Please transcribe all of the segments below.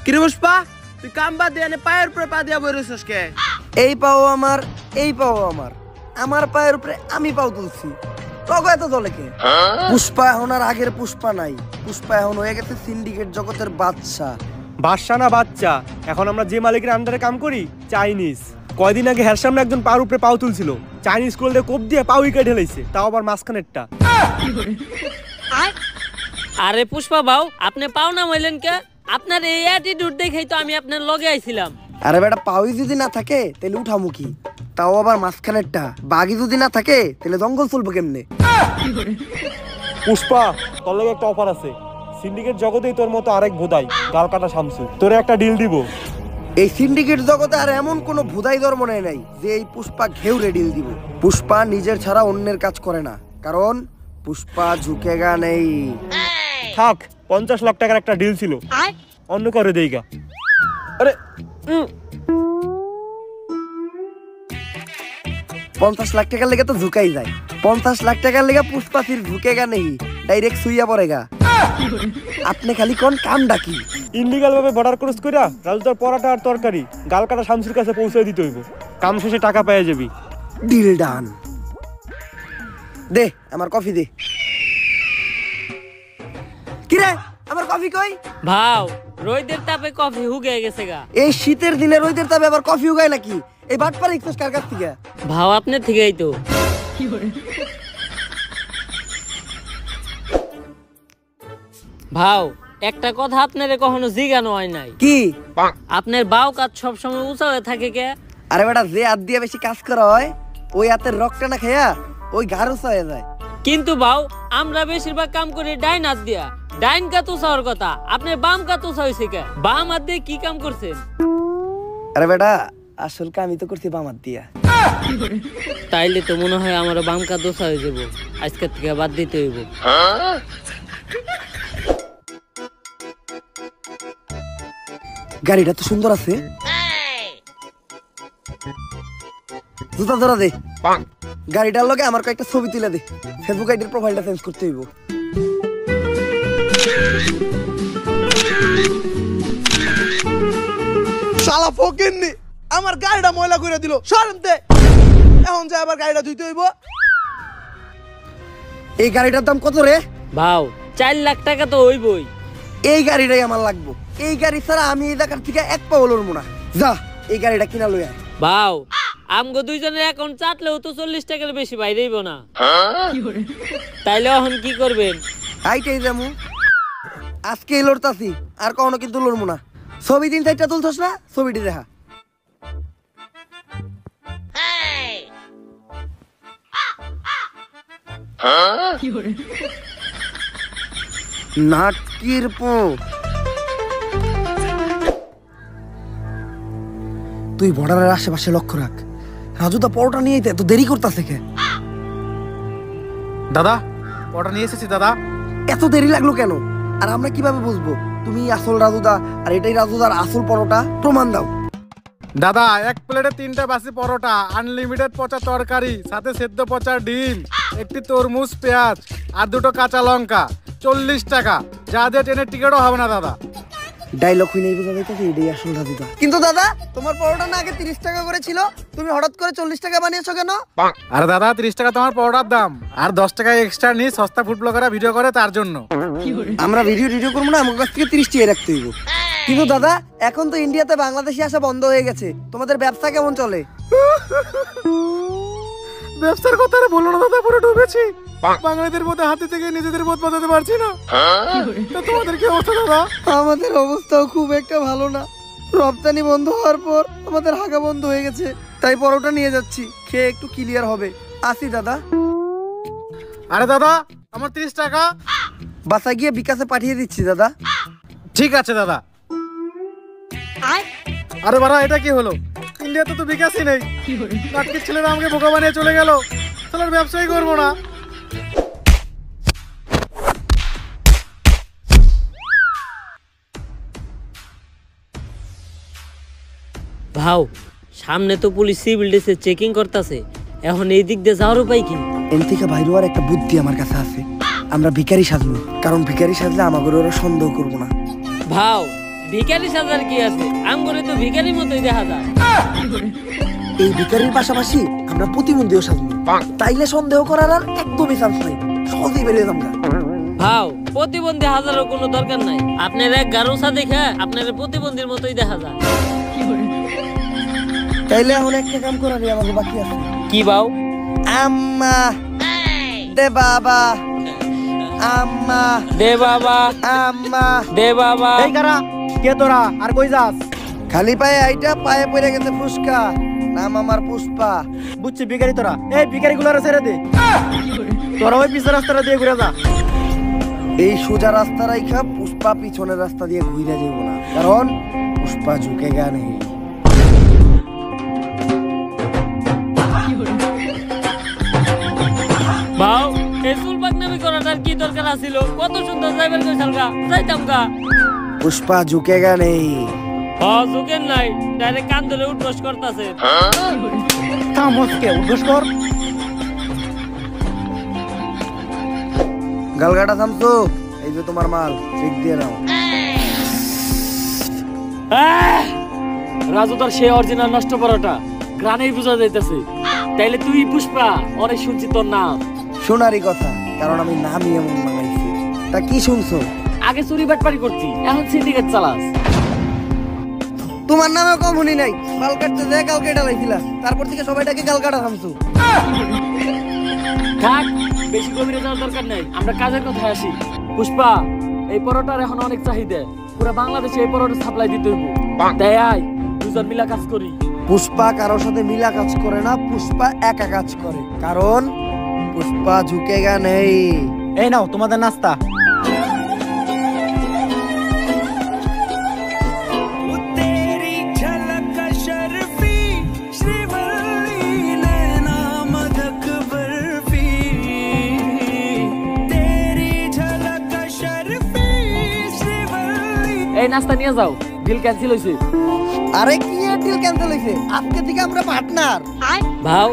কিরে পুষ্পা, তুই কাম বাদ দিয়ে পায়ের উপরে পা দিয়া বইরেছিস কে? এই পাও আমার, এই পাও আমার, আমার পায়ের উপরে আমি পাও তুলছি। তবে এত দলে কে? পুষ্পা এখন আর আগের পুষ্পা নাই। পুষ্পা এখন হয়ে গেছে সিন্ডিকেট জগতের বাদশা। বাদশা না বাচ্চা, এখন আমরা যে মালিকের আন্ডারে কাম করি চাইনিজ। কয়দিন আগে হের সামনে একজন পার উপরে পাও তুলছিল, চাইনিজ করলে কোপ দিয়ে পাও উইকেট ঢেলাইছে, তাও আবার মাঝখানেরটা। আরে পুষ্পা বাউ, আপনি পাও না মইলেন কে? আপনার এই অ্যাটিটিউড দেখেই তো আমি আপনার লগে আইছিলাম। আরে বেটা, পাওই যদি না থাকে তাহলে উঠামুখী, তাও আবার মাঝখানেরটা। বাঘি যদি না থাকে তাহলে জঙ্গল চলবো কেমনে? পুষ্পা, তোর লাগে একটা অফার আছে। সিন্ডিকেট জগতেই তোর মতো আরেক ভোদাই গাল কাটা শামসু, তোরে একটা ডিল দিব। এই সিন্ডিকেট জগতে আর এমন কোনো ভুদাই ধর্ম নাই যে এই পুষ্পা ঘেউরে ডিল দিব। পুষ্পা নিজের ছাড়া অন্যের কাজ করে না, কারণ পুষ্পা ঝুঁকেগা নেই। থাক, 50 লাখ টাকার একটা ডিল ছিল, অন্য করে দেইগা। আরে 50 লাখ টাকার লেগে তো ঝুঁকাই যায়। 50 লাখ টাকার লেগে পুষ্পা ফির ঝুঁকেগা নেই, ডাইরেক্ট সুইয়া পড়েগা। আপনি খালি কোন কাম ডাকি ইনলিগাল ভাবে বর্ডার ক্রস কইরা রাজুদার পরাটা আর তরকারি গাল কাটা শামসুর কাছে পৌঁছে দিতে হইব। কাম শেষে টাকা পেয়ে যাবি। Deal done. দে আমার কফি দে। কিরে, আমার কফি কই? ভাও, রোদের তাপে কফি হুগে গেছে গা। এই শীতের দিনে রোদের তাপে আবার কফি উগায় নাকি? এই বাটপার ইকছস কার কাছ থেকে? ভাও আপনার থেকেই তো। ভাও, একটা কথা আপনারে কখনো জিজ্ঞানো হয় নাই। কি? আপনার বাও কাজ সবসময় উঁচা হয়ে থাকে কে? আরে বেটা, যে হাত দিয়ে বেশি কাজ করা হয় ওই হাতের রক্তটা না খাইয়া ওই ঘাড় উঁচা হয়ে যায়। কিন্তু ভাও, আমরা বেশিরভাগ কাম করি ডাইন হাত দিয়া। ডাইন কাত উঁচা হওয়ার কথা, আপনার বাম কাত উঁচা হয়েছে কে? বাম হাত দিয়ে কি কাম করছেন? আরে বেটা, আসল কামই তো করছি বাম হাত দিয়া। তাইলে তো মনে হয় আমার বাম কাত উঁচা হয়ে যাবো, আজকের থেকে বাদ দিতে হইব। গাড়িটা তো সুন্দর আছে। জুতা ধরা দে। গাড়িটার লগে আমার কয়েকটা ছবি তুলে দে। ফেসবুক আইডির প্রোফাইলটা চেঞ্জ করতে হইব। শালা ফকিন্নি আমার গাড়িটা ময়লা করে দিল। সরতে এখন যে আবার গাড়িটা ধুইতে হইব। এই গাড়িটার দাম কত রে? ভাও, 4 লাখ টাকা তো হইবই। এই গাড়িটাই আমার লাগবো। এই গাড়ি ছাড়া আমি এই জায়গার থেকে এক পাও লড়বো না। যা, এই গাড়িটা কিনা লই আয়। ভাও, আমগো দুইজনের অ্যাকাউন্ট চাটলেও তো 40 টাকার বেশি বাইরেইব না। তাইলে এখন কি করবেন? আইটাই যামু। আজকেই লড়তাছি, আর কখনো কিন্তু লড়বো না। ছবি 3-4টা তুলছস না, ছবিটি দেখা। নাটকির পো, তুই বর্ডারের আশেপাশে লক্ষ্য রাখ। রাজুদা পরোটা নিয়ে এত দেরি করতেছে কে? দাদা, পরোটা নিয়ে এসেছি দাদা। এত দেরি লাগলো কেন? আর আমরা কিভাবে বুঝবো তুমি আসল রাজুদা আর এটাই রাজুদার আসল পরোটা? প্রমাণ দাও। দাদা, এক প্লেটে 3টা বাসি পরোটা, আনলিমিটেড পচা তরকারি, সাথে সেদ্ধ পচা ডিম, একটি তরমুজ, পেঁয়াজ আর 2টো কাঁচা লঙ্কা, 40 টাকা। যা দিয়ে ট্রেনের টিকিটও হবে না দাদা। ডায়লগ হই নাই বোঝা যাইতেছে এটাই আসল রাজুদা। কিন্তু দাদা, তোমার পরোটা না আগে 30 টাকা করে ছিল, তুমি হঠাৎ করে 40 টাকা বানিয়েছো কেন? আরে দাদা, 30 টাকা তোমার পরোটার দাম, আর 10 টাকা এক্সট্রা নিয়ে সস্তা ফুড ব্লগাররা ভিডিও করে তার জন্য। আমরা ভিডিও করবো না, আমার কাছ থেকে 30 টাকা রাখতে হইব। কিন্তু দাদা, এখন তো ইন্ডিয়াতে বাংলাদেশি আসা বন্ধ হয়ে গেছে, তোমাদের ব্যবসা কেমন চলে? ব্যবসার কথা আর বলো না দাদা, পুরো ডুবেছি। বাঙালিদের মধ্যে হাতে থেকে নিজেদের বোধ বাঁচাতে পারছি না। তা তোমাদের কি অবস্থা দাদা? আমাদের অবস্থাও খুব একটা ভালো না। রপ্তানি বন্ধ হওয়ার পর আমাদের হাগা বন্ধ হয়ে গেছে, তাই পরোটা নিয়ে যাচ্ছি, খেয়ে একটু ক্লিয়ার হবে। আসি দাদা। আরে দাদা, আমার 30 টাকা। বাসা গিয়ে বিকাশে পাঠিয়ে দিচ্ছি দাদা। ঠিক আছে দাদা। আরে বাড়া, এটা কি হলো? ইন্ডিয়াতে তো বিকাশই নেই। নাটকের ছেলেরা আমাকে বোকা বানিয়ে চলে গেল। তাহলে ব্যবসাই করবো না। ভাও, সামনে তো পুলিশ সিভিল ড্রেসে চেকিং করতেছে, এখন এই দিক দিয়ে যাওয়ার উপায় কি? এর থেকে বাইরে আর একটা বুদ্ধি আমার কাছে আছে। আমরা ভিখারি সাজবো, কারণ ভিখারি সাজলে আমাদের ওরা সন্দেহ করবো না। ভাও, ভিখারি সাজার কি আছে, আমগরে তো ভিখারির মতোই দেখা যায়। এই ভিখারির পাশাপাশি আমরা প্রতিবন্ধীও সাজবো, তাইলে সন্দেহ করার আর একদমই চান্স নাই, সহজেই বেরিয়ে যাবো। ভাও প্রতিবন্ধী হাজারও কোনো দরকার নাই, আপনার এক গারোসা দেখে আপনার প্রতিবন্ধীর মতোই দেখা যায়। তাইলে এখন একটা কাম করারই আমাকে বাকি আছে। কি ভাও? আম্মা দে বাবা, আম্মা দে বাবা, আম্মা দে বাবা। এই কারা কে তোরা, আর কই যাস? খালি পায়ে আইটা পায়ে পড়ে গেছে ফুসকা, নাম আমার পুষ্পা। বুঝছি ভিখারি তোরা, এই ভিখারি গুলারে ছেড়ে দে, তোরা ওই পিছের রাস্তাটা দিয়ে ঘুরে যা। এই সোজা রাস্তা রাইখা পুষ্পা পিছনের রাস্তা দিয়ে ঘুরে যাব না, কারণ পুষ্পা ঝুঁকে গা নেই। ভাও এই চুল পাকনামি করাটার কি দরকার আছিল? কত সুন্দর যাইবার কইছাল গা, যাইতাম গা। পুষ্পা ঝুঁকে গা নেই। ঝুঁকেন নাই, ডাইরেক্ট কান ধরে উঠবস করতেছে। থামসকে উদ্দেশ্য কর। গালগাটা থামছো, এই যে তোমার মাল, চেক দিয়ে নাও। রাজু তোর সে অরিজিনাল নষ্ট পরোটা গ্রানেই বুঝা যাইতেছে। তাইলে তুই পুষ্পা, অনেক শুনছি তোর নাম। শোনারই কথা, কারণ আমি নামই এমন বানাইছি। তা কি শুনছো? আগে চুরি বাটপারি করছি, এখন সিন্ডিকেট চালাস। তোমার নামে কম শুনি নাই, গাল কাটতে যায় গাল কেটে লাইছিলা, তারপর থেকে সবাইটাকে গাল কাটা থামছো। থাক, বেশি গভীরে যাওয়ার দরকার নাই, আমরা কাজের কথা আসি। পুষ্পা, এই পরোটার এখন অনেক চাহিদা, পুরো বাংলাদেশে এই পরোটা সাপ্লাই দিতে হইব। তাই আয় দুজন মিলা কাজ করি। পুষ্পা কারোর সাথে মিলা কাজ করে না, পুষ্পা একা কাজ করে, কারণ পুষ্পা ঝুঁকে গা নেই। এই নাও তোমাদের নাস্তা। এই নাস্তা নিয়ে যাও, ডিল ক্যান্সেল হইছে। আরে কি ডিল ক্যান্সেল হইছে? আজকে থেকে আমরা পার্টনার। ভাও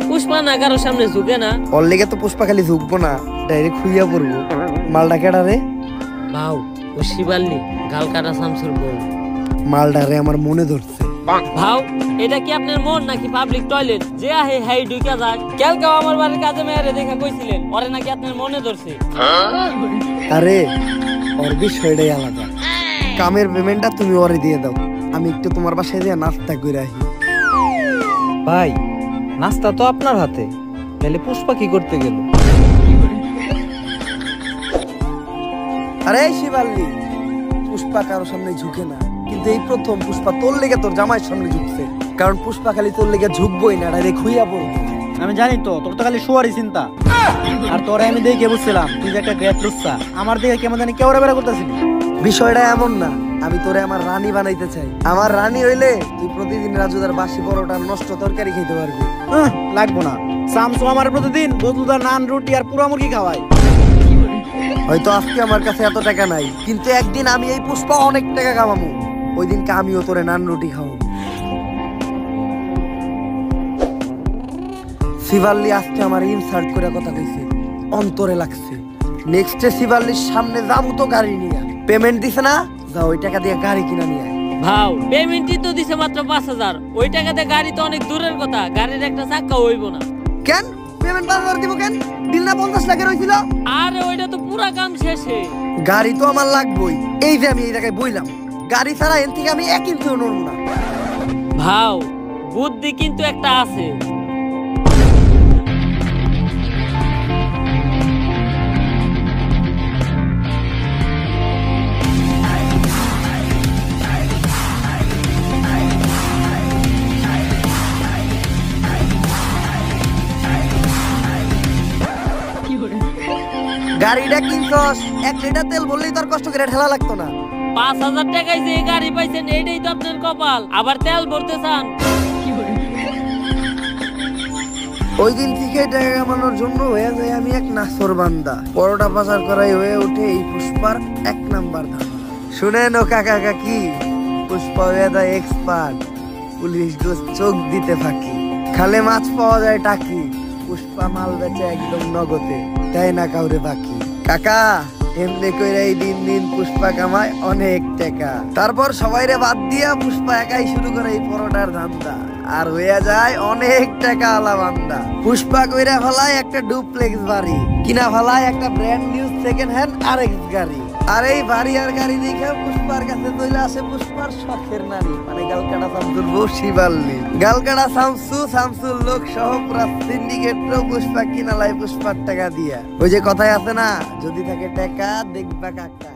পুষ্পা না কারো সামনে ঝুঁকে না। ওর লেগে তো পুষ্পা খালি ঝুঁকবো না, ডাইরেক্ট খুইয়া পড়বো। মালটা কেডা রে? ভাও ও শিবাল্লি, গাল কাটা শামসুর বউ। মালটারে আমার মনে ধরছে। ভাও এটা কি আপনার মন নাকি পাবলিক টয়লেট? যে আহে হাই ঢুকা যায়। কালকেও আমার বাড়ির কাজে মেয়েরে দেখা কইছিলেন, ওরে নাকি আপনার মনে ধরছে। আরে ওর বিষয়টাই আলাদা, কামের পেমেন্টটা তুমি ওরে দিয়ে দাও, আমি একটু তোমার বাসায় দিয়ে নাস্তা করে আসি। ভাই নাস্তা তো আপনার হাতে, তাহলে পুষ্পা কি করতে গেল? আরে শিবাল্লি, পুষ্পা কারোর সামনে ঝুঁকে না, কিন্তু এই প্রথম পুষ্পা তোর লেগে তোর জামাইয়ের সামনে ঝুঁকছে, কারণ পুষ্পা খালি তোর লেগে ঝুঁকবই না, ডাইরেক্ট খুইয়া পড়বে। আমি জানি তো, তোর তো খালি শোয়ারই চিন্তা। আর তোরে আমি দেখে বুঝছিলাম তুই যে একটা গ্রেট লুচ্চা, আমার দিকে কেমন জানি কেউ বেড়া করতেছিলি। বিষয়টা এমন না, আমি তোরে আমার রানী বানাইতে চাই। আমার রানী হইলে তুই প্রতিদিন রাজুদার বাসি পরোটা নষ্ট তরকারি খেতে পারবি। লাগবো না, শামসু আমার প্রতিদিন বদুদার নান রুটি আর পুরা মুরগি খাওয়াই। হয়তো আজকে আমার কাছে এত টাকা নাই, কিন্তু একদিন আমি এই পুষ্পা অনেক টাকা কামাবো, ওই দিনকে আমিও তোরে নান রুটি খাওয়াবো। শিবাল্লি আজকে আমার ইনসাল্ট করে কথা কইছে, অন্তরে লাগছে। নেক্সটে শিবাল্লির সামনে যাবো তো গাড়ি নিয়ে, পেমেন্ট দিছে না, যা ওই টাকা দিয়ে গাড়ি কিনা নিয়ে আয়। ভাও পেমেন্টই তো দিছে মাত্র 5000, ওই টাকাতে গাড়ি তো অনেক দূরের কথা, গাড়ির একটা চাকা হইব না। কেন পেমেন্ট 5000 দিব কেন? বিল না 50 লাখের হইছিল? আরে ওইটা তো পুরা কাম শেষে। গাড়ি তো আমার লাগবেই, এই যে আমি এই জায়গায় বইলাম, গাড়ি ছাড়া এর থেকে আমি 1 ইঞ্চিও নড়ব না। ভাও বুদ্ধি কিন্তু একটা আছে। গাড়িটা কিনছস, 1 লিটার তেল বললেই তোর কষ্ট করে ঠেলা লাগতো না। 5000 টাকায় যে গাড়ি পাইছেন এইটাই তো আপনার কপাল, আবার তেল ভরতে চান। ওই দিন থেকে টাকা কামানোর জন্য হয়ে যায় আমি এক নাসর বান্দা, পরোটা পাচার করাই হয়ে ওঠে এই পুষ্পার 1 নাম্বার ধান। শুনেন ও কাকা কাকি, পুষ্পা হয়ে যায় এক্সপার্ট, পুলিশ গোস চোখ দিতে ফাঁকি, খালে মাছ পাওয়া যায় টাকি, পুষ্পা মাল বেচে একদম নগদে, দেয় না কাউরে বাকি। কাকা এমনি কইরা এই দিন দিন পুষ্পা কামায় অনেক টাকা। তারপর সবাইরে বাদ দিয়া পুষ্পা একাই শুরু করে এই পরোটার ধান্দা, আর হইয়া যায় অনেক টাকা আলা বান্দা। পুষ্পা কইরা ফেলায় একটা ডুপ্লেক্স বাড়ি, কিনা ফেলায় একটা brand new second hand RX গাড়ি। আর এই বাড়ি আর গাড়ি দেখে পুষ্পার কাছে চলে আসে পুষ্পার শখের নারী, মানে গালকাটা শামসুর বউ শিবাল্লি। গালকাটা শামসুর লোক সহ পুরা সিন্ডিকেটও পুষ্পা কিনালাই পুষ্পার টাকা দিয়া। ওই যে কথাই আছে না, যদি থাকে টাকা দেখবা কাকা।